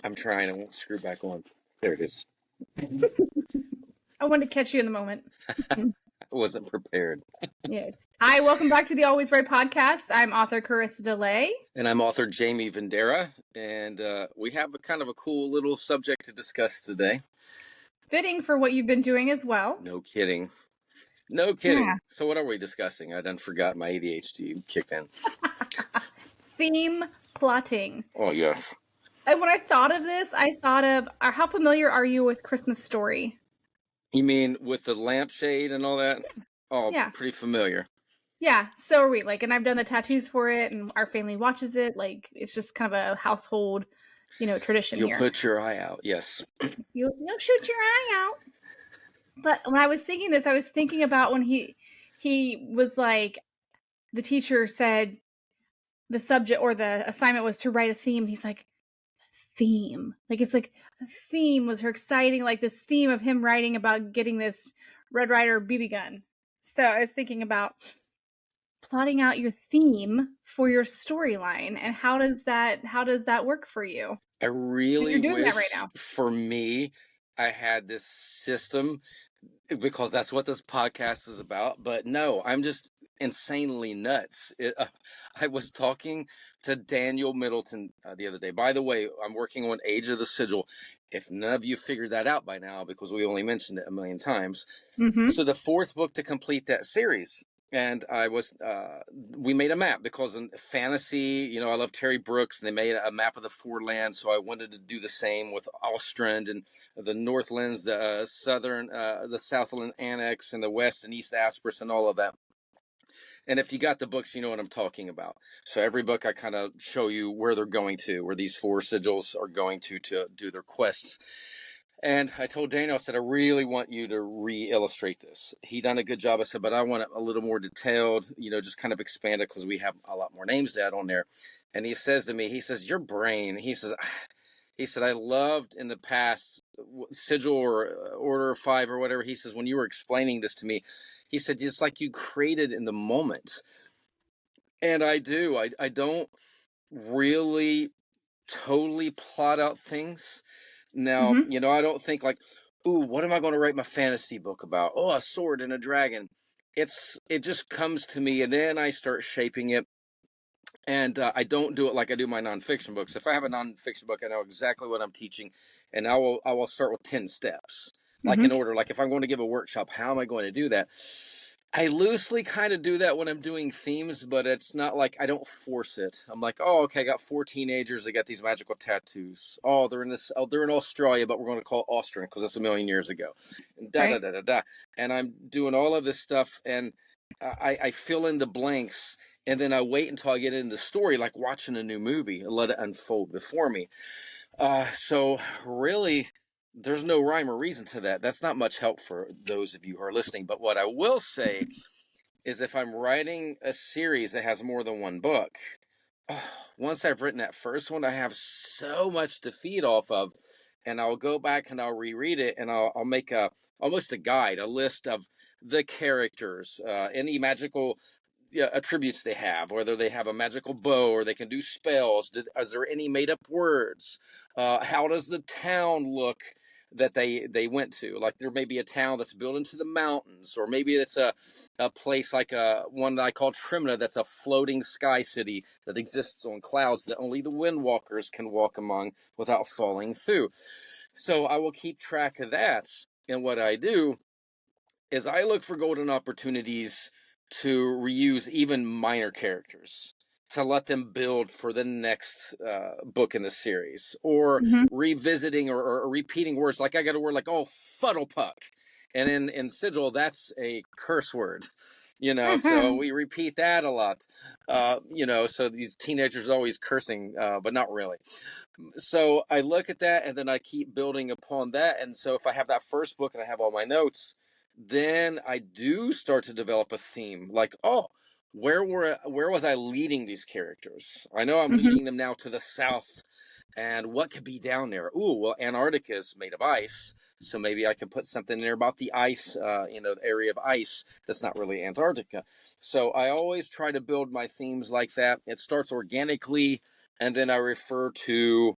I'm trying. I won't screw back on. There it is. I wanted to catch you in the moment. I wasn't prepared. Yes. Hi, welcome back to the Always Right podcast. I'm author Carissa DeLay. And I'm author Jamie Vendera, and we have a kind of a cool little subject to discuss today. Fitting for what you've been doing as well. No kidding. No kidding. Yeah. So what are we discussing? I done forgot my ADHD kicked in. Theme plotting. Oh, yes. And when I thought of this, I thought of, how familiar are you with Christmas Story? You mean with the lampshade and all that? Oh, yeah. Pretty familiar. Yeah, so are we. Like, and I've done the tattoos for it, and our family watches it. Like, it's just kind of a household, tradition You'll here. You'll put your eye out, yes. You'll shoot your eye out. But when I was thinking this, I was thinking about when he was like, the teacher said the subject or the assignment was to write a theme. He's like, theme. Like, it's like a theme was her exciting, like this theme of him writing about getting this Red Ryder BB gun. So I was thinking about plotting out your theme for your storyline, and how does that work for you? I really You're doing wish that right now. For me, I had this system, because that's what this podcast is about. But no, I'm just insanely nuts. I was talking to Daniel Middleton the other day. By the way, I'm working on Age of the Sigil. If none of you figured that out by now, because we only mentioned it a million times. Mm-hmm. So the fourth book to complete that series. And we made a map because in fantasy, I love Terry Brooks, and they made a map of the four lands. So I wanted to do the same with Ostrand and the Northlands, the the Southland Annex, and the West and East Aspris, and all of that. And if you got the books, you know what I'm talking about. So every book I kind of show you where they're going to, where these four sigils are going to do their quests. And I told Daniel, I said, I really want you to re-illustrate this. He done a good job. I said, but I want it a little more detailed, just kind of expand it, because we have a lot more names to add on there. And he says to me, he says, your brain, he said, I loved in the past Sigil or Order of Five or whatever. He says, when you were explaining this to me, he said, it's like you created in the moment. And I do. I don't really totally plot out things. Now, mm-hmm. I don't think like, ooh, what am I going to write my fantasy book about? Oh, a sword and a dragon. It just comes to me, and then I start shaping it. And I don't do it like I do my nonfiction books. If I have a nonfiction book, I know exactly what I'm teaching, and I will start with 10 steps, like in order. Like if I'm going to give a workshop, how am I going to do that? I loosely kind of do that when I'm doing themes, but it's not like I don't force it. I'm like, oh, okay, I got 4 teenagers. They got these magical tattoos. Oh, they're in Australia, but we're going to call it Austrian because it's a million years ago. And And I'm doing all of this stuff, and I fill in the blanks, and then I wait until I get into the story, like watching a new movie, and let it unfold before me. So really, there's no rhyme or reason to that. That's not much help for those of you who are listening. But what I will say is, if I'm writing a series that has more than one book, once I've written that first one, I have so much to feed off of, and I'll go back and I'll reread it, and I'll make almost a guide, a list of the characters, any magical attributes they have, whether they have a magical bow or they can do spells. Is there any made up words? How does the town look that they went to? Like there may be a town that's built into the mountains, or maybe it's a place like one that I call Trimna, that's a floating sky city that exists on clouds that only the windwalkers can walk among without falling through. So I will keep track of that. And what I do is I look for golden opportunities to reuse even minor characters, to let them build for the next book in the series, or revisiting or repeating words. Like I got a word like, oh, Fuddlepuck. And in Sigil, that's a curse word, so we repeat that a lot, so these teenagers are always cursing, but not really. So I look at that, and then I keep building upon that. And so if I have that first book and I have all my notes, then I do start to develop a theme. Like, oh, where was I leading these characters? I know I'm leading them now to the south, and what could be down there? Ooh, well, Antarctica is made of ice, so maybe I can put something in there about the ice, the area of ice that's not really Antarctica. So I always try to build my themes like that. It starts organically, and then I refer to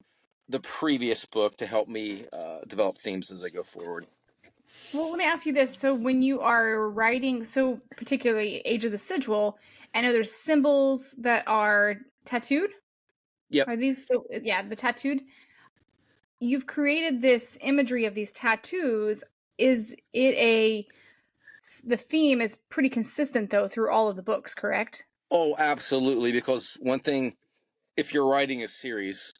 the previous book to help me develop themes as I go forward. Well, let me ask you this. So when you are writing, so particularly Age of the Sigil, I know there's symbols that are tattooed. Yep. Are these, yeah, the tattooed? You've created this imagery of these tattoos. Is it the theme is pretty consistent though through all of the books, correct? Oh, absolutely. Because one thing, if you're writing a series,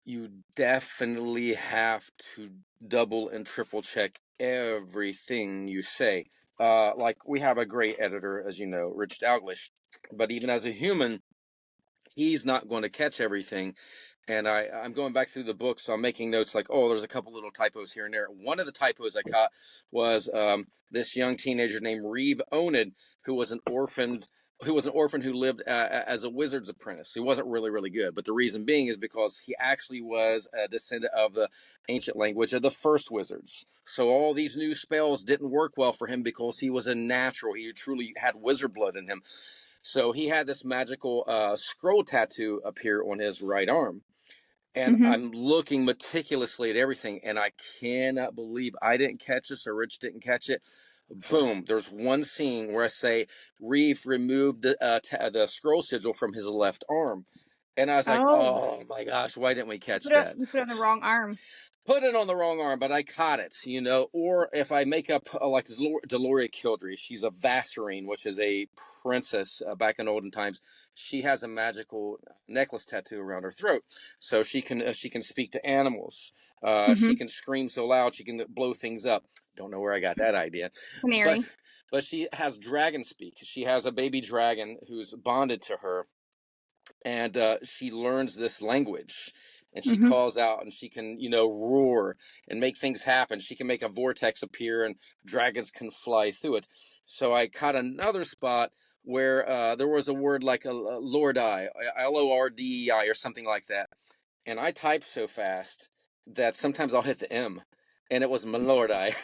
you definitely have to double and triple check everything you say. Like we have a great editor, as you know, Rich Dalglish, but even as a human, he's not going to catch everything. And I'm going back through the book, so I'm making notes like, oh, there's a couple little typos here and there. One of the typos I caught was this young teenager named Reeve Onid, who was an orphan who lived as a wizard's apprentice. He wasn't really good, but the reason being is because he actually was a descendant of the ancient language of the first wizards. So all these new spells didn't work well for him because he was a natural. He truly had wizard blood in him. So he had this magical scroll tattoo appear on his right arm. And I'm looking meticulously at everything, and I cannot believe I didn't catch this or Rich didn't catch it. Boom, there's one scene where I say, Reeve removed the scroll sigil from his left arm. And I was like, oh my gosh, why didn't we catch that? You put it on the wrong arm. Put it on the wrong arm, but I caught it, you know. Or if I make up like Deloria Kildry, she's a Vassarine, which is a princess back in olden times. She has a magical necklace tattoo around her throat, so she can speak to animals. She can scream so loud she can blow things up. Don't know where I got that idea, Canary. but she has dragon speak. She has a baby dragon who's bonded to her, and she learns this language, and she calls out, and she can, you know, roar and make things happen. She can make a vortex appear, and dragons can fly through it. So I caught another spot where there was a word like a Lordei, Lordei, or something like that, and I typed so fast that sometimes I'll hit the M, and it was Malordei.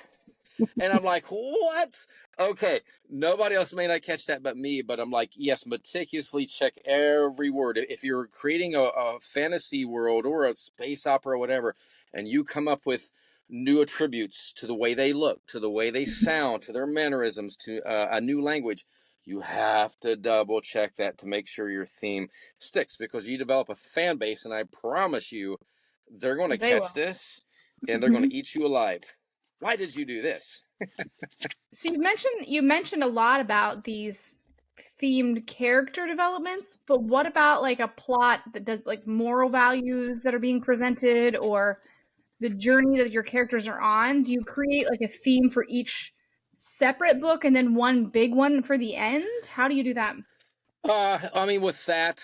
And I'm like, what? Okay, nobody else may not catch that but me, but I'm like, yes, meticulously check every word. If you're creating a fantasy world or a space opera or whatever, and you come up with new attributes to the way they look, to the way they sound, to their mannerisms, to a new language, you have to double check that to make sure your theme sticks, because you develop a fan base, and I promise you, they're going to catch this, and they're going to eat you alive. Why did you do this? So you mentioned a lot about these themed character developments, but what about like a plot that does like moral values that are being presented, or the journey that your characters are on? Do you create like a theme for each separate book and then one big one for the end? How do you do that? I mean, with that,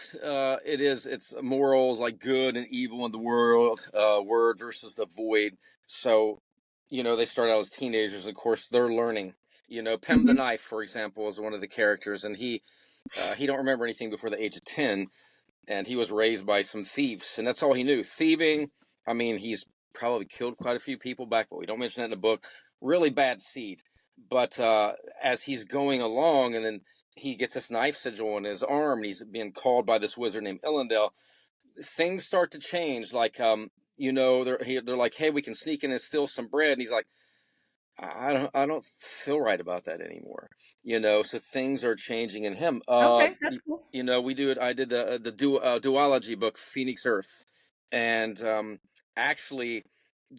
it's morals like good and evil in the world, word versus the void. So, you know, they start out as teenagers. Of course, they're learning. You know, Pem the Knife, for example, is one of the characters, and he don't remember anything before the age of 10, and he was raised by some thieves, and that's all he knew. Thieving. I mean, he's probably killed quite a few people back, but we don't mention that in the book. Really bad seed. But as he's going along, and then he gets this knife sigil on his arm, and he's being called by this wizard named Illendale, things start to change. Like, you know, they're like, hey, we can sneak in and steal some bread. And he's like, I don't feel right about that anymore. You know, so things are changing in him. Okay, that's cool. You know, we do it. I did the duology book, Phoenix Earth, and actually,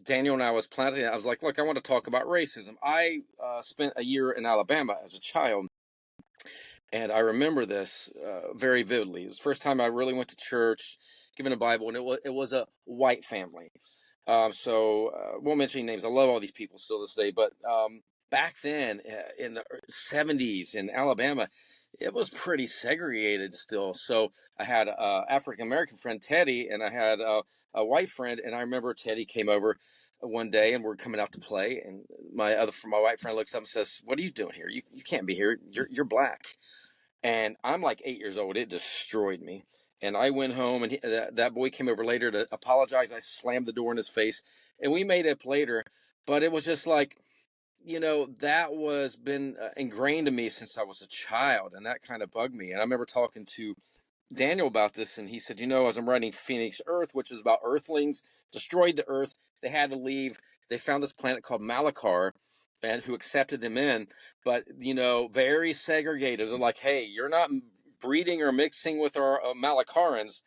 Daniel and I was planning it. I was like, look, I want to talk about racism. I spent a year in Alabama as a child, and I remember this very vividly. It was the first time I really went to church, given a Bible, and it was a white family. Won't mention any names. I love all these people still this day, but back then in the 70s in Alabama, it was pretty segregated still. So I had a African American friend, Teddy, and I had a white friend. And I remember Teddy came over one day, and we're coming out to play. And my white friend looks up and says, "What are you doing here? You can't be here. You're black." And I'm like 8 years old. It destroyed me. And I went home, and that boy came over later to apologize. I slammed the door in his face, and we made up later. But it was just like, you know, that was been ingrained in me since I was a child, and that kind of bugged me. And I remember talking to Daniel about this, and he said, as I'm writing Phoenix Earth, which is about Earthlings, destroyed the Earth. They had to leave. They found this planet called Malachar, and who accepted them in, but very segregated. They're like, hey, you're not breeding or mixing with our Malakarans.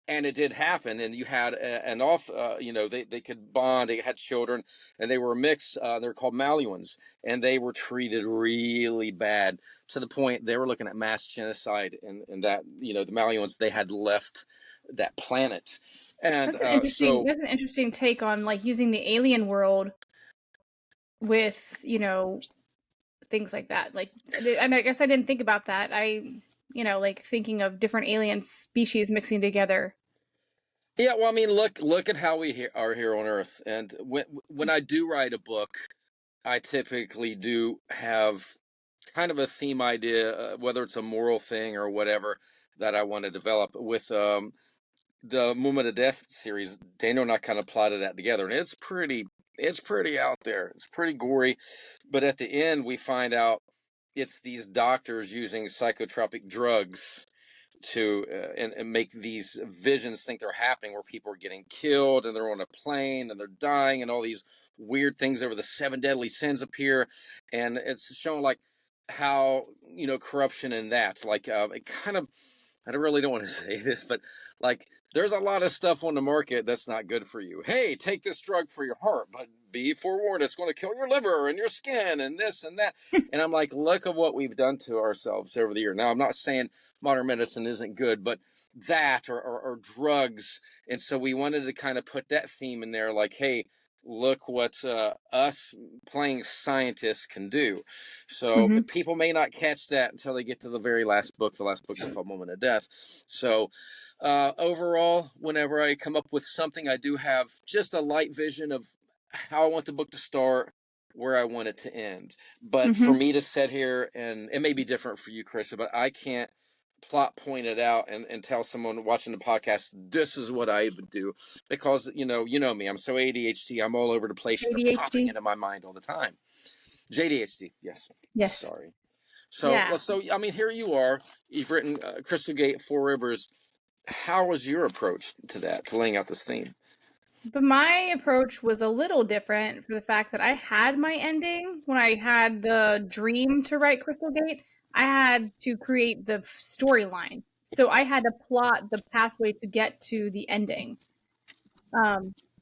And it did happen, and you had an off, they could bond, they had children, and they were mixed, they're called Maluans, and they were treated really bad, to the point they were looking at mass genocide, and that, the Maluans, they had left that planet. And that's an interesting take on like using the alien world with, things like that. Like, and I guess I didn't think about that. Like thinking of different alien species mixing together. Yeah, well, I mean, look at how we are here on Earth, and when I do write a book, I typically do have kind of a theme idea, whether it's a moral thing or whatever that I want to develop. With the Moment of Death series, Daniel and I kind of plotted that together, and it's pretty out there. It's pretty gory, but at the end we find out it's these doctors using psychotropic drugs to and make these visions think they're happening, where people are getting killed and they're on a plane and they're dying, and all these weird things over the 7 deadly sins appear, and it's shown like how corruption in that, like it kind of, I really don't want to say this, but like there's a lot of stuff on the market that's not good for you. Hey, take this drug for your heart, but be forewarned, it's going to kill your liver and your skin and this and that. And I'm like, look at what we've done to ourselves over the year. Now, I'm not saying modern medicine isn't good, but that or drugs. And so we wanted to kind of put that theme in there, like, hey, look what us playing scientists can do. So people may not catch that until they get to the very last book. The last book is called Moment of Death. So overall, whenever I come up with something, I do have just a light vision of how I want the book to start, where I want it to end. But for me to sit here, and it may be different for you, Krista, but I can't plot point it out and tell someone watching the podcast, this is what I would do, because you know me, I'm so ADHD, I'm all over the place, and they're popping into my mind all the time. JDHD, yes. Sorry. So Yeah. So I mean, here you are, you've written Crystal Gate, Four Rivers. How was your approach to that, to laying out this theme? But my approach was a little different for the fact that I had my ending when I had the dream to write Crystal Gate. I had to create the storyline. So I had to plot the pathway to get to the ending. How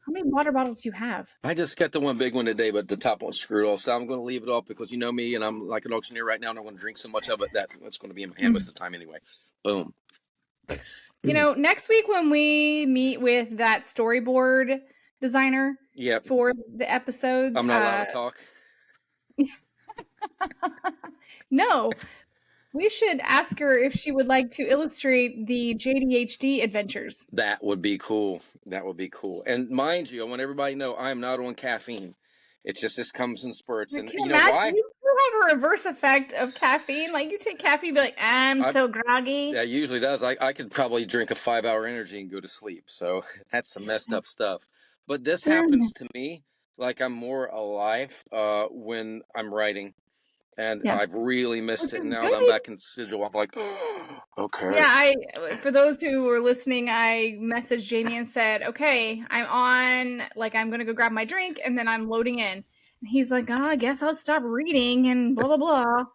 many water bottles do you have? I just got the one big one today, but the top one's screwed off. So I'm going to leave it off because you know me, and I'm like an auctioneer right now, and I'm going to drink so much of it that's going to be in my hand most of the time anyway. Boom. Next week when we meet with that storyboard designer for the episode, I'm not allowed to talk. No, we should ask her if she would like to illustrate the JDHD adventures. That would be cool. And mind you, I want everybody to know I am not on caffeine. It's just this comes in spurts. And you know why? You have a reverse effect of caffeine. Like you take caffeine, be like, I'm so groggy. That usually does. I could probably drink a 5-hour energy and go to sleep. So that's some messed up stuff. But this happens to me like I'm more alive when I'm writing. And I've really missed it. Now that I'm back in Sigil, I'm like, okay. Yeah, for those who were listening, I messaged Jamie and said, okay, I'm on, like, I'm going to go grab my drink, and then I'm loading in. And he's like, I guess I'll stop reading, and blah, blah, blah.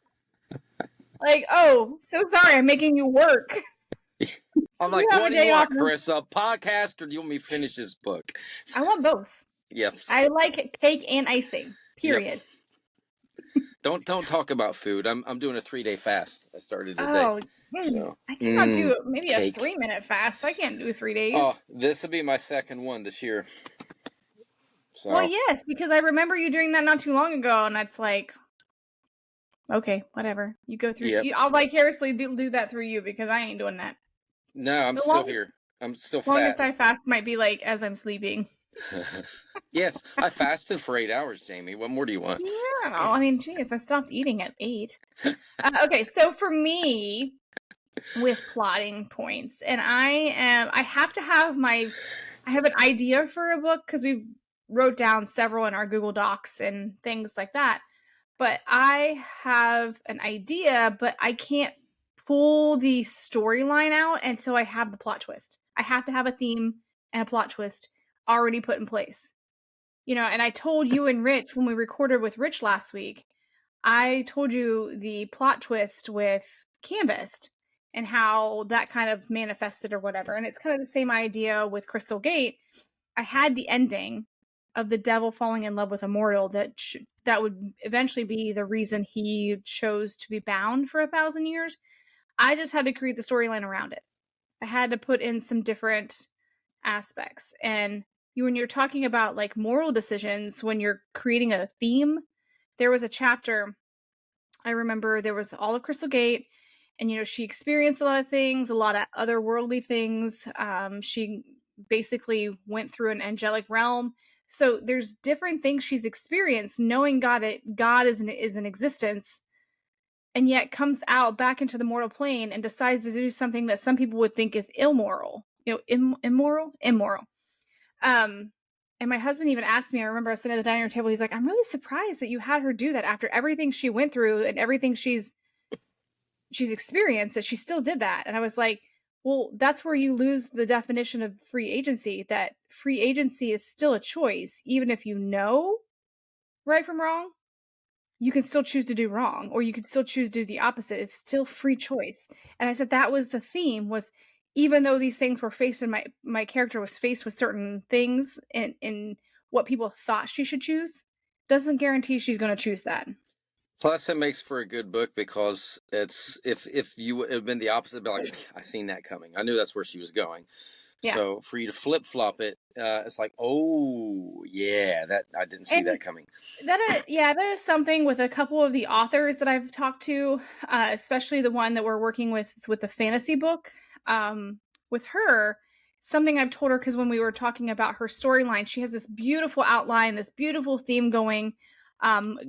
Like, oh, so sorry, I'm making you work. I'm like, what do you want, Chris? A podcast, or do you want me to finish this book? I want both. Yes. I like cake and icing, period. Yep. Don't talk about food. I'm doing a 3-day fast. I started today. Oh, so, I cannot do maybe cake. A 3-minute fast. I can't do 3 days. Oh, this will be my second one this year. So. Well, yes, because I remember you doing that not too long ago, and it's like, okay, whatever. You go through. Yep. I'll vicariously do that through you because I ain't doing that. No, I'm still here. I'm still fat. Longest I fast might be like as I'm sleeping. Yes, I fasted for 8 hours, Jamie. What more do you want? Yeah, I mean, geez, I stopped eating at 8. Okay, so for me, with plotting points, and I have to have I have an idea for a book because we wrote down several in our Google Docs and things like that. But I have an idea, but I can't pull the storyline out until I have the plot twist. I have to have a theme and a plot twist already put in place. You know, and I told you and Rich when we recorded with Rich last week, I told you the plot twist with Canvas and how that kind of manifested or whatever. And it's kind of the same idea with Crystal Gate. I had the ending of the devil falling in love with a mortal that would eventually be the reason he chose to be bound for 1,000 years. I just had to create the storyline around it. I had to put in some different aspects. And when you're talking about like moral decisions, when you're creating a theme, there was a chapter I remember there was all of Crystal Gate, and you know she experienced a lot of things, a lot of otherworldly things. She basically went through an angelic realm. So there's different things she's experienced, knowing God is in existence, and yet comes out back into the mortal plane and decides to do something that some people would think is immoral. You know, immoral. And my husband even asked me, I remember I was sitting at the dining room table, he's like, I'm really surprised that you had her do that after everything she went through and everything she's experienced, that she still did that. And I was like, well, that's where you lose the definition of free agency, that free agency is still a choice. Even if you know right from wrong, you can still choose to do wrong, or you can still choose to do the opposite. It's still free choice. And I said that was the theme, was even though these things were faced, and my character was faced with certain things in what people thought she should choose, doesn't guarantee she's going to choose that. Plus, it makes for a good book because it's if you would have been the opposite, be like, I seen that coming. I knew that's where she was going. Yeah. So for you to flip flop it, it's like, oh yeah, that I didn't see that coming. That is something with a couple of the authors that I've talked to, especially the one that we're working with the fantasy book. With her, something I've told her, because when we were talking about her storyline, she has this beautiful outline, this beautiful theme going.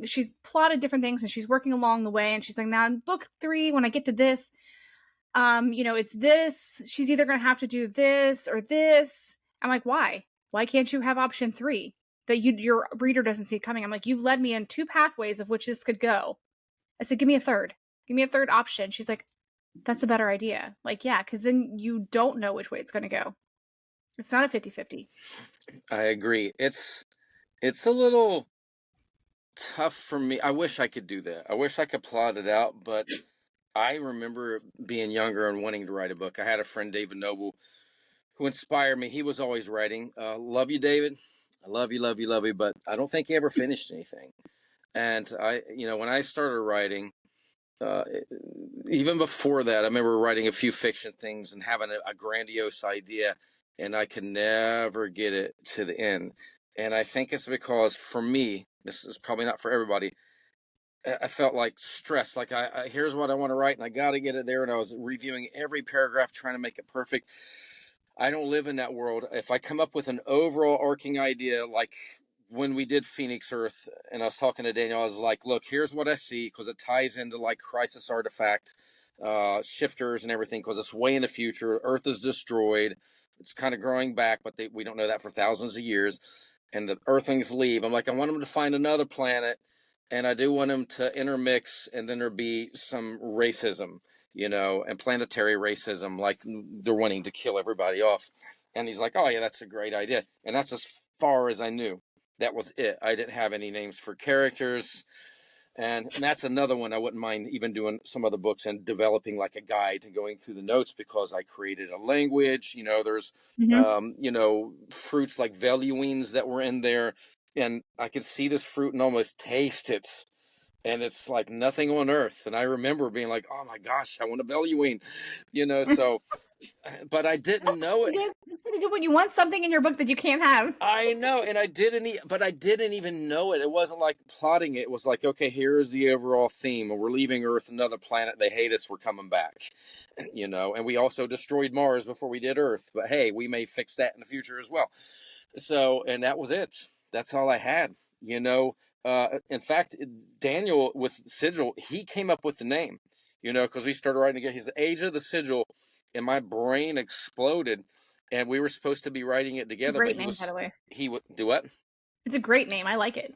She's plotted different things and she's working along the way, and she's like, now in book 3, when I get to this, you know, it's this, she's either going to have to do this or this. I'm like, why can't you have option 3 that your reader doesn't see coming? I'm like, you've led me in 2 pathways of which this could go. I said, give me a third option. She's like, that's a better idea. Like, yeah, because then you don't know which way it's going to go. It's not a 50-50. I agree. It's a little tough for me. I wish I could do that. I wish I could plot it out, but I remember being younger and wanting to write a book. I had a friend, David Noble, who inspired me. He was always writing. Love you, David. I love you, but I don't think he ever finished anything. And when I started writing, even before that, I remember writing a few fiction things and having a grandiose idea, and I could never get it to the end. And I think it's because, for me, this is probably not for everybody, I felt like stressed, like here's what I want to write, and I got to get it there, and I was reviewing every paragraph, trying to make it perfect. I don't live in that world. If I come up with an overall arcing idea, like when we did Phoenix Earth, and I was talking to Daniel, I was like, look, here's what I see, because it ties into like Crisis Artifact, shifters and everything, because it's way in the future. Earth is destroyed. It's kind of growing back, but we don't know that for thousands of years. And the Earthlings leave. I'm like, I want them to find another planet, and I do want them to intermix, and then there be some racism, and planetary racism, like they're wanting to kill everybody off. And he's like, oh yeah, that's a great idea. And that's as far as I knew. That was it. I didn't have any names for characters. And that's another one I wouldn't mind even doing some other books and developing like a guide and going through the notes, because I created a language. There's, fruits like veluines that were in there, and I could see this fruit and almost taste it. And it's like nothing on earth. And I remember being like, oh my gosh, I want a veluine, so, but I didn't know it. It's pretty good when you want something in your book that you can't have. I know. And I didn't even know it. It wasn't like plotting it. It was like, okay, here's the overall theme. We're leaving Earth, another planet. They hate us. We're coming back, and we also destroyed Mars before we did Earth. But hey, we may fix that in the future as well. So, and that was it. That's all I had, in fact, Daniel with Sigil, he came up with the name, because we started writing together. He's the Age of the Sigil, and my brain exploded, and we were supposed to be writing it together. Great name, by the way. He would do what? It's a great name. I like it.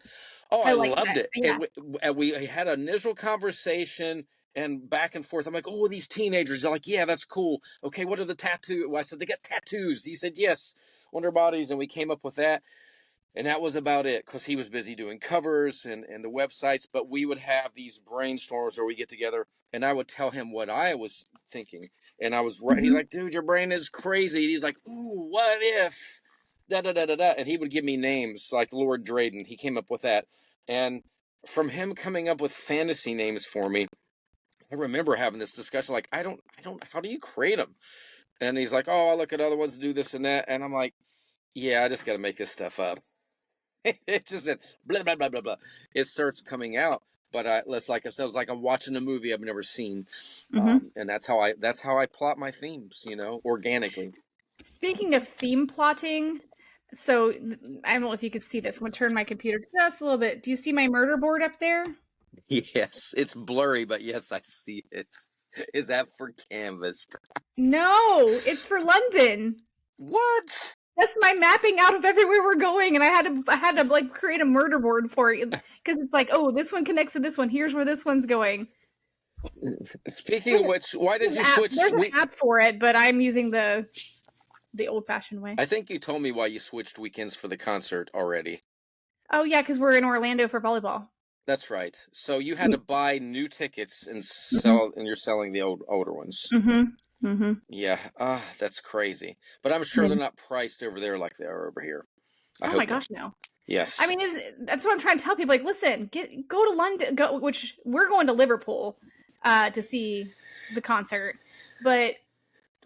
Oh, I loved it. Yeah. And we had an initial conversation, and back and forth. I'm like, oh, these teenagers. They're like, yeah, that's cool. Okay, what are the tattoos? Well, I said, they got tattoos. He said, yes, on their bodies. And we came up with that. And that was about it, because he was busy doing covers and the websites. But we would have these brainstorms where we get together, and I would tell him what I was thinking. And I was right. He's like, dude, your brain is crazy. And he's like, ooh, what if? Da da da da da. And he would give me names like Lord Drayden. He came up with that. And from him coming up with fantasy names for me, I remember having this discussion. Like, I don't. How do you create them? And he's like, oh, I look at other ones do this and that. And I'm like, yeah, I just got to make this stuff up. It just said blah blah blah blah blah. It starts coming out, but like I said, it's like I'm watching a movie I've never seen, and that's how I plot my themes, organically. Speaking of theme plotting, so I don't know if you could see this. I'm gonna turn my computer just a little bit. Do you see my murder board up there? Yes, it's blurry, but yes, I see it. Is that for Canvas? No, it's for London. What? That's my mapping out of everywhere we're going, and I had to like create a murder board for it because it's like, oh, this one connects to this one. Here's where this one's going. Speaking of which, why did you switch? There's an app for it, but I'm using the old-fashioned way. I think you told me why you switched weekends for the concert already. Oh yeah, because we're in Orlando for volleyball. That's right. So you had to buy new tickets and sell, and you're selling the older ones. Yeah, that's crazy. But I'm sure they're not priced over there like they are over here. Oh my gosh, no. Yes. I mean, that's what I'm trying to tell people. Like, listen, go to London. Which we're going to Liverpool to see the concert, but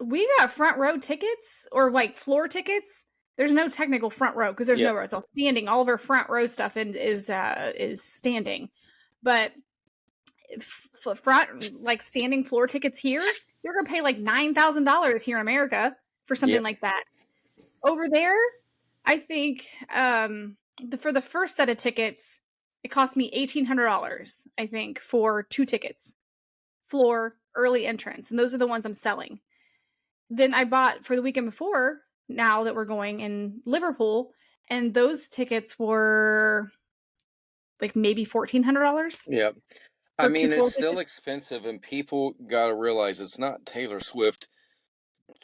we got front row tickets or like floor tickets. There's no technical front row because there's no row. It's all standing. All of our front row stuff is standing, but front like standing floor tickets here, you're gonna pay like $9,000 here in America for something like that. Over there, I think for the first set of tickets, it cost me $1,800. I think for 2 tickets, floor, early entrance, and those are the ones I'm selling. Then I bought for the weekend before. Now that we're going in Liverpool, and those tickets were like maybe $1,400. Yep. I mean, it's still expensive, and people got to realize it's not Taylor Swift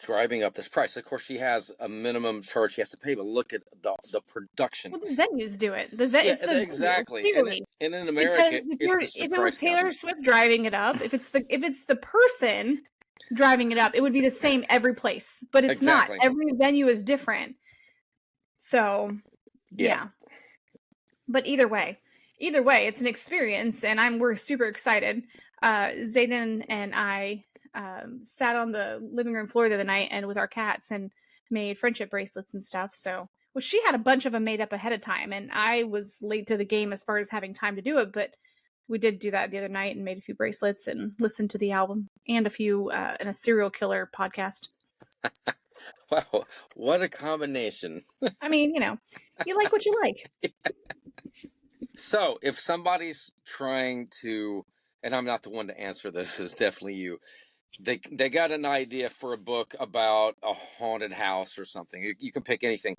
driving up this price. Of course, she has a minimum charge she has to pay, but look at the production. Well, the venues do it. Exactly. And in America, if it was Taylor Swift driving it up, if it's the person driving it up, it would be the same every place, but it's not. Every venue is different. So, yeah. But either way, it's an experience, and we're super excited. Zayden and I sat on the living room floor the other night and with our cats and made friendship bracelets and stuff. So, well, she had a bunch of them made up ahead of time, and I was late to the game as far as having time to do it, but we did do that the other night and made a few bracelets and listened to the album and a few in a serial killer podcast. Wow, what a combination. I mean, you like what you like. So if somebody's trying to, and I'm not the one to answer this, it's definitely you. They got an idea for a book about a haunted house or something. You can pick anything.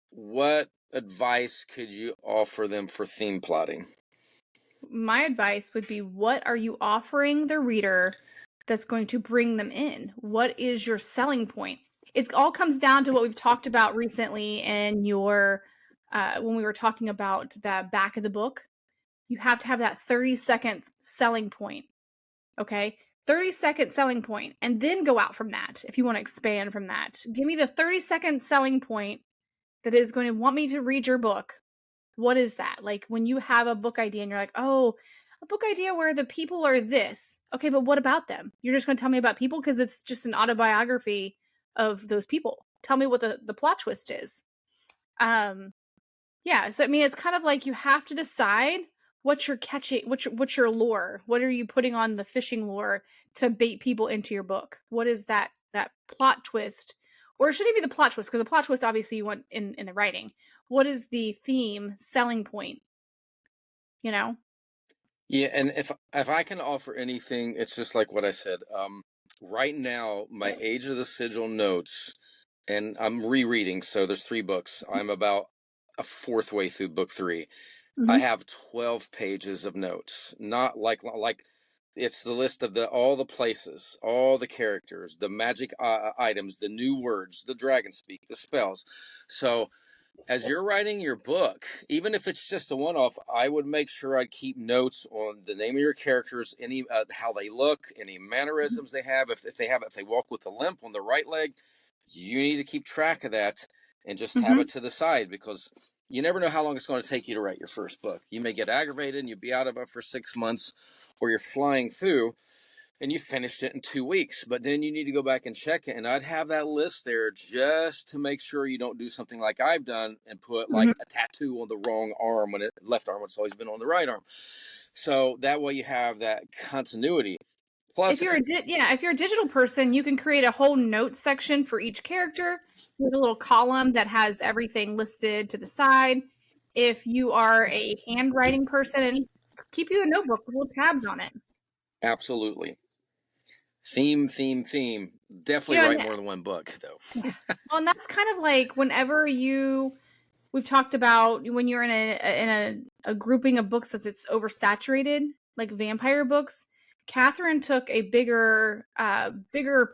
What advice could you offer them for theme plotting? My advice would be, what are you offering the reader that's going to bring them in? What is your selling point? It all comes down to what we've talked about recently in your when we were talking about the back of the book. You have to have that 30-second selling point. Okay? 30-second selling point, and then go out from that if you want to expand from that. Give me the 30-second selling point that is going to want me to read your book. What is that? Like when you have a book idea and you're like, oh, a book idea where the people are this. Okay, but what about them? You're just going to tell me about people because it's just an autobiography of those people. Tell me what the plot twist is. Yeah, so I mean, it's kind of like you have to decide what you're catching, what's your lure. What are you putting on the fishing lure to bait people into your book? What is that plot twist? Or it shouldn't be the plot twist, because the plot twist obviously you want in the writing. What is the theme selling point? Yeah, and if I can offer anything, it's just like what I said. Right now, my Age of the Sigil notes, and I'm rereading, so there's 3 books. I'm about a 4th way through book 3. I have 12 pages of notes, not like It's the list of all the places, all the characters, the magic items, the new words, the dragon speak, the spells. So as you're writing your book, even if it's just a one-off, I would make sure I'd keep notes on the name of your characters, any how they look, any mannerisms they have. If they walk with a limp on the right leg, you need to keep track of that and just have it to the side, because you never know how long it's going to take you to write your first book. You may get aggravated and you'll be out of it for 6 months, or you're flying through and you finished it in 2 weeks, but then you need to go back and check it. And I'd have that list there just to make sure you don't do something like I've done and put like a tattoo on the wrong arm when left arm when it's always been on the right arm. So that way you have that continuity. Plus, if you're a digital person, you can create a whole notes section for each character with a little column that has everything listed to the side. If you are a handwriting person, keep you a notebook with little tabs on it. Absolutely. Theme. Definitely write more than one book, though. Yeah. Well, and that's kind of like whenever we've talked about when you're in a grouping of books that's oversaturated, like vampire books. Catherine took a bigger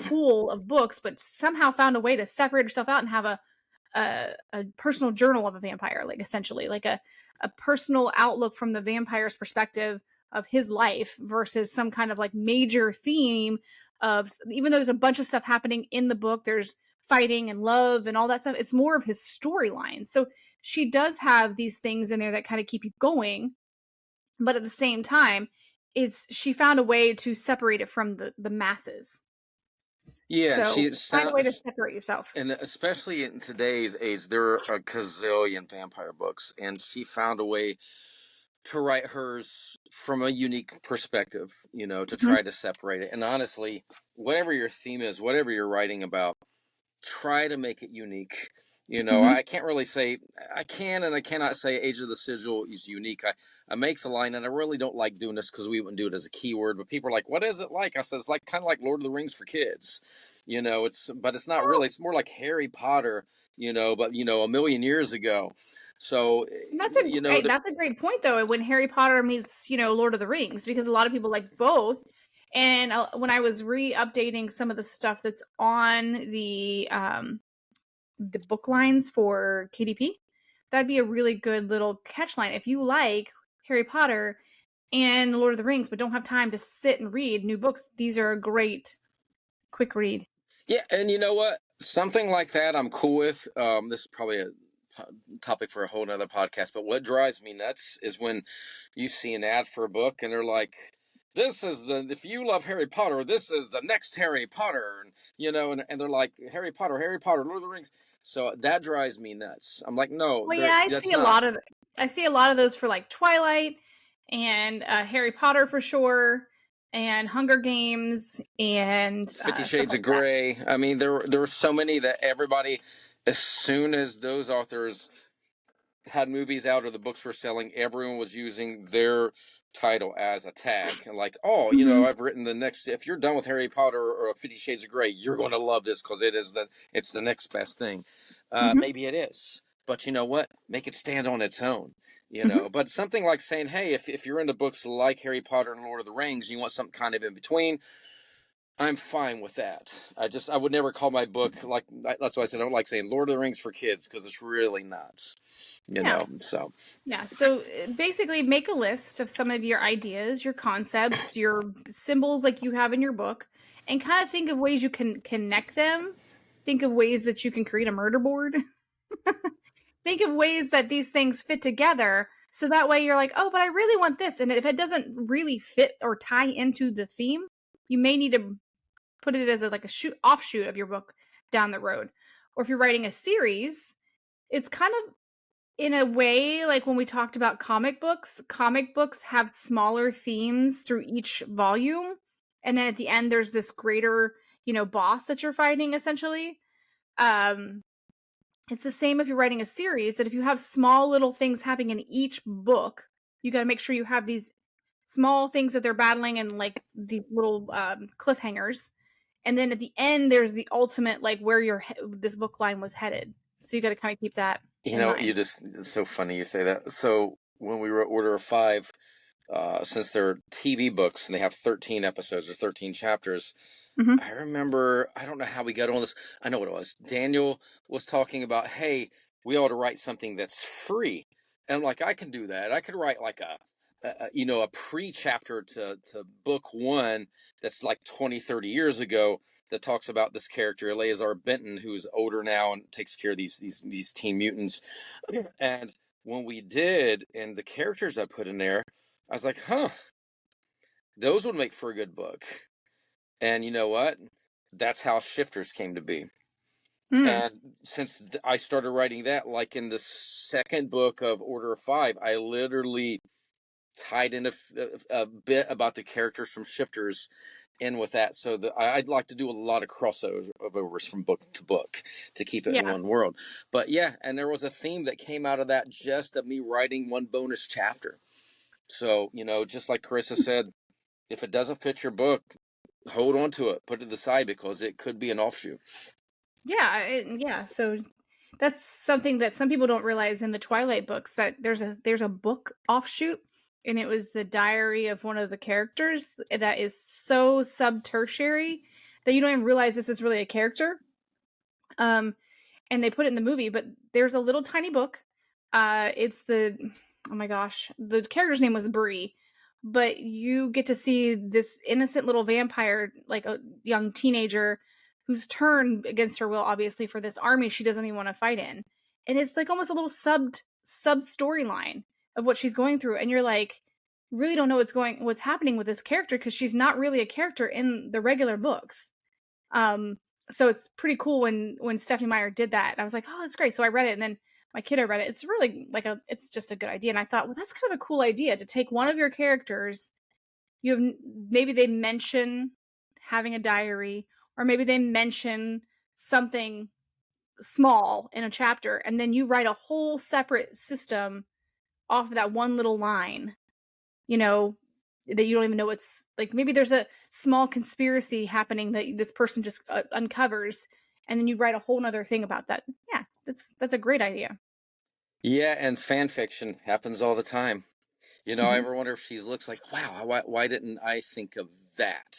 pool of books, but somehow found a way to separate herself out and have a personal journal of a vampire, like essentially like a personal outlook from the vampire's perspective of his life versus some kind of like major theme of, even though there's a bunch of stuff happening in the book, there's fighting and love and all that stuff. It's more of his storyline. So she does have these things in there that kind of keep you going, but at the same time, she found a way to separate it from the masses. Yeah, so find a way to separate yourself. And especially in today's age, there are a gazillion vampire books, and she found a way to write hers from a unique perspective, to try to separate it. And honestly, whatever your theme is, whatever you're writing about, try to make it unique. I can't really say, I can and I cannot say Age of the Sigil is unique. I make the line, and I really don't like doing this because we wouldn't do it as a keyword, but people are like, what is it like? I said, it's like kind of like Lord of the Rings for kids. But it's not really, it's more like Harry Potter, but a million years ago. So that's a great point, though, when Harry Potter meets, Lord of the Rings, because a lot of people like both. And when I was re-updating some of the stuff that's on the book lines for KDP, that'd be a really good little catch line. If you like Harry Potter and Lord of the Rings, but don't have time to sit and read new books, these are a great quick read. Yeah, and you know what? Something like that I'm cool with. This is probably a topic for a whole nother podcast, but what drives me nuts is when you see an ad for a book and they're like, if you love Harry Potter, this is the next Harry Potter, and they're like, Harry Potter, Lord of the Rings. So that drives me nuts. I'm like, no. Well, yeah, I see a lot of those for like Twilight and Harry Potter for sure, and Hunger Games and 50 Shades of Grey. I mean, there were so many that everybody, as soon as those authors had movies out or the books were selling, everyone was using their title as a tag. And like, I've written the next, if you're done with Harry Potter or 50 Shades of Grey, you're going to love this because it's the next best thing. Maybe it is, but you know what? Make it stand on its own. But something like saying, hey, if you're into books like Harry Potter and Lord of the Rings, you want something kind of in between, I'm fine with that. I would never call my book that's why I said I don't like saying Lord of the Rings for kids, because it's really not, so. Yeah. So basically make a list of some of your ideas, your concepts, your symbols like you have in your book, and kind of think of ways you can connect them. Think of ways that you can create a murder board. Think of ways that these things fit together. So that way you're like, oh, but I really want this. And if it doesn't really fit or tie into the theme, you may need to put it as a offshoot of your book down the road. Or if you're writing a series, it's kind of in a way like when we talked about comic books have smaller themes through each volume. And then at the end, there's this greater, boss that you're fighting essentially. It's the same if you're writing a series, that if you have small little things happening in each book, you got to make sure you have these small things that they're battling and like these little cliffhangers. And then at the end, there's the ultimate, like where this book line was headed. So you got to kind of keep that. It's so funny you say that. So when we wrote Order of Five, since they're TV books and they have 13 episodes or 13 chapters. Mhm. I remember, I don't know how we got on this. I know what it was. Daniel was talking about, hey, we ought to write something that's free. And I'm like, I can do that. I could write like a pre-chapter to book one that's like 20, 30 years ago that talks about this character, Eleazar Benton, who's older now and takes care of these teen mutants. And when we did, and the characters I put in there, I was like, huh, those would make for a good book. And you know what? That's how Shifters came to be. Mm. And since I started writing that, like in the second book of Order of Five, I literally tied in a bit about the characters from Shifters in with that. So I'd like to do a lot of crossovers from book to book to keep it in one world. But yeah, and there was a theme that came out of that, just of me writing one bonus chapter. So, just like Carissa said, if it doesn't fit your book, hold on to it, put it aside, because it could be an offshoot. Yeah. So that's something that some people don't realize in the Twilight books, that there's a book offshoot, and it was the diary of one of the characters that is so sub-tertiary that you don't even realize this is really a character. And they put it in the movie, but there's a little tiny book. It's oh my gosh, the character's name was Bree, but you get to see this innocent little vampire, like a young teenager, who's turned against her will, obviously, for this army she doesn't even want to fight in. And it's like almost a little sub storyline of what she's going through. And you're like, really don't know what's happening with this character, because she's not really a character in the regular books. So it's pretty cool when Stephenie Meyer did that. I was like, oh, that's great. So I read it, and then my kiddo read it. It's really it's just a good idea. And I thought, well, that's kind of a cool idea to take one of your characters. Maybe they mention having a diary, or maybe they mention something small in a chapter, and then you write a whole separate system off of that one little line, that you don't even know what's, like, maybe there's a small conspiracy happening that this person just uncovers, and then you write a whole nother thing about that. Yeah, that's a great idea. Yeah, and fan fiction happens all the time. I ever wonder if she looks like, wow, why didn't I think of that,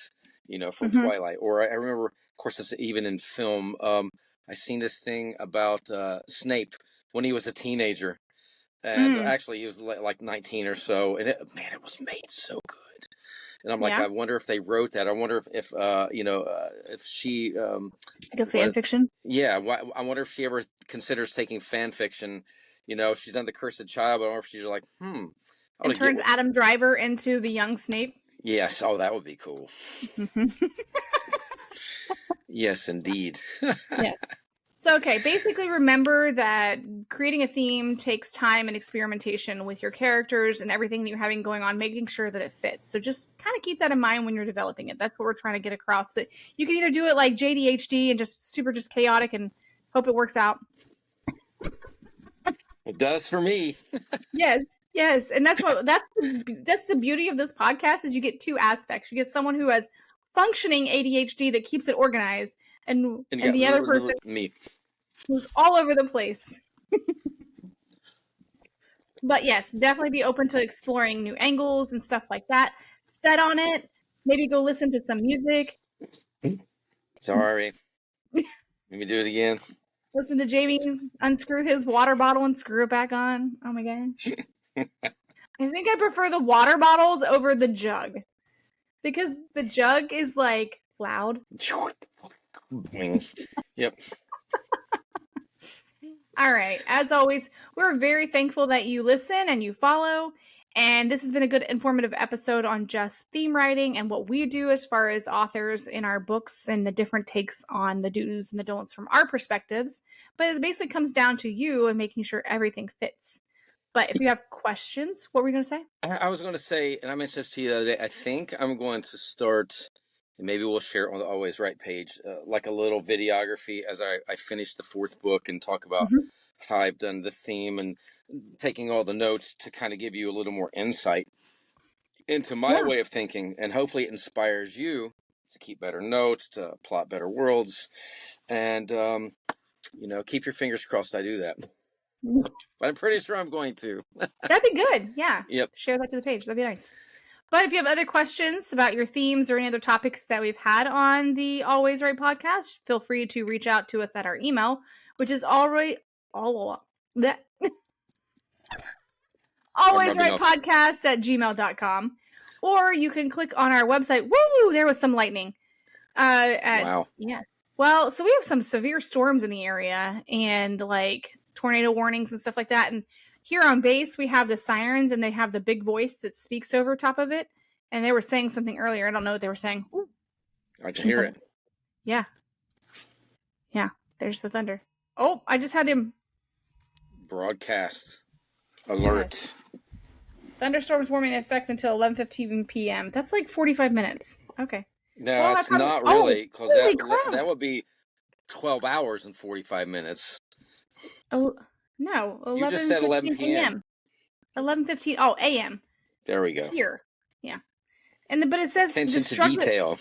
from Twilight? Or I remember, of course, it's even in film. I seen this thing about Snape when he was a teenager. And actually, he was like 19 or so. And it was made so good. And I'm like, I wonder if they wrote that. I wonder if she... like a fan fiction? Yeah, I wonder if she ever considers taking fan fiction. She's done The Cursed Child, but I wonder if she's like, And turns Adam Driver into the young Snape? Yes. Oh, that would be cool. Yes, indeed. Yes. So, okay, basically remember that creating a theme takes time and experimentation with your characters and everything that you're having going on, making sure that it fits. So just kind of keep that in mind when you're developing it. That's what we're trying to get across. That you can either do it like JDHD and just chaotic and hope it works out. It does for me. Yes. And that's the beauty of this podcast, is you get two aspects. You get someone who has functioning ADHD that keeps it organized, and the other person, me, who's all over the place. But yes, definitely be open to exploring new angles and stuff like that. Set on it. Maybe go listen to some music. Sorry. Let me do it again. Listen to Jamie unscrew his water bottle and screw it back on. Oh my gosh. I think I prefer the water bottles over the jug, because the jug is like loud. Yep. All right. As always, we're very thankful that you listen and you follow. And this has been a good informative episode on just theme writing and what we do as far as authors in our books, and the different takes on the do's and the don'ts from our perspectives. But it basically comes down to you and making sure everything fits. But if you have questions, what were you going to say? I was going to say, and I mentioned this to you the other day, I think I'm going to start, and maybe we'll share it on the Always Right page, like a little videography as I finish the fourth book, and talk about how I've done the theme and taking all the notes to kind of give you a little more insight into my way of thinking. And hopefully it inspires you to keep better notes, to plot better worlds, and, keep your fingers crossed I do that. But I'm pretty sure I'm going to. That'd be good. Yeah. Yep. Share that to the page. That'd be nice. But if you have other questions about your themes or any other topics that we've had on the Always Right podcast, feel free to reach out to us at our email, which is always alwaysrightpodcast@gmail.com. Or you can click on our website. Woo! There was some lightning. Wow. Yeah. Well, so we have some severe storms in the area and like tornado warnings and stuff like that. And here on base, we have the sirens and they have the big voice that speaks over top of it. And they were saying something earlier. I don't know what they were saying. Ooh, I can hear it. yeah. Yeah. There's the thunder. Oh, I just had him. Broadcast. Alert. Yes. Thunderstorms warming in effect until 11:15 p.m. That's like 45 minutes. Okay. No, Well, it's I probably- not really, because holy crap. that would be 12 hours and 45 minutes. Oh, no. 11, You just said 11 p.m. 11:15. Oh, a.m. There we go. Here. Yeah. But it says Attention to destructive- detail.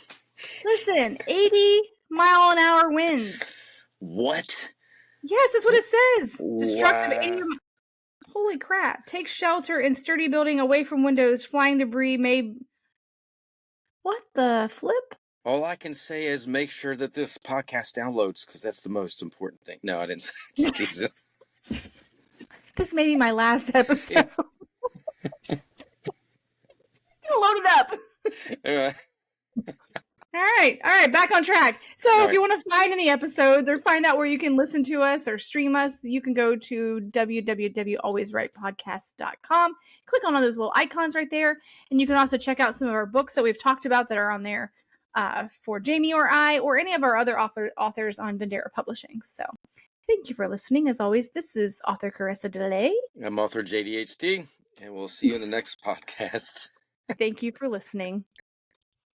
Listen, 80-mile-an-hour winds. What? Yes, that's what it says. Destructive Wow. 80. Holy crap. Take shelter in sturdy building away from windows. Flying debris may... What the flip? All I can say is make sure that this podcast downloads, because that's the most important thing. No, I didn't say Jesus. This may be my last episode. Load it up. All right, back on track. So All if you want to find any episodes or find out where you can listen to us or stream us, you can go to www.alwaysrightpodcast.com. Click on all those little icons right there. And you can also check out some of our books that we've talked about that are on there for Jamie or I or any of our other authors on Vendera Publishing. So thank you for listening. As always, this is author Carissa DeLay. I'm author JDHD, and we'll see you in the next podcast. Thank you for listening.